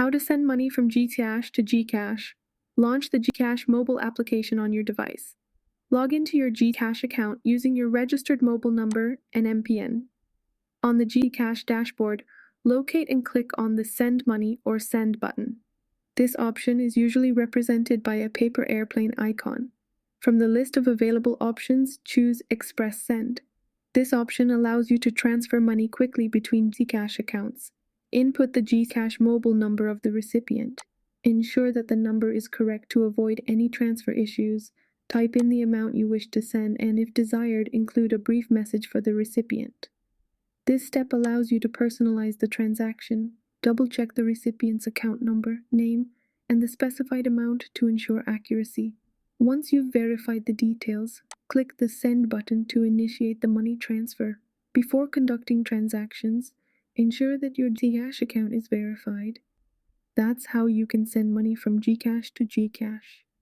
How to send money from Gcash to Gcash. Launch the Gcash mobile application on your device. Log into your Gcash account using your registered mobile number and MPN. On the Gcash dashboard, locate and click on the Send Money or Send button. This option is usually represented by a paper airplane icon. From the list of available options, choose Express Send. This option allows you to transfer money quickly between Gcash accounts. Input the Gcash mobile number of the recipient. Ensure that the number is correct to avoid any transfer issues. Type in the amount you wish to send and, if desired, include a brief message for the recipient. This step allows you to personalize the transaction. Double-check the recipient's account number, name, and the specified amount to ensure accuracy. Once you've verified the details, click the Send button to initiate the money transfer. Before conducting transactions, ensure that your Gcash account is verified. That's how you can send money from Gcash to Gcash.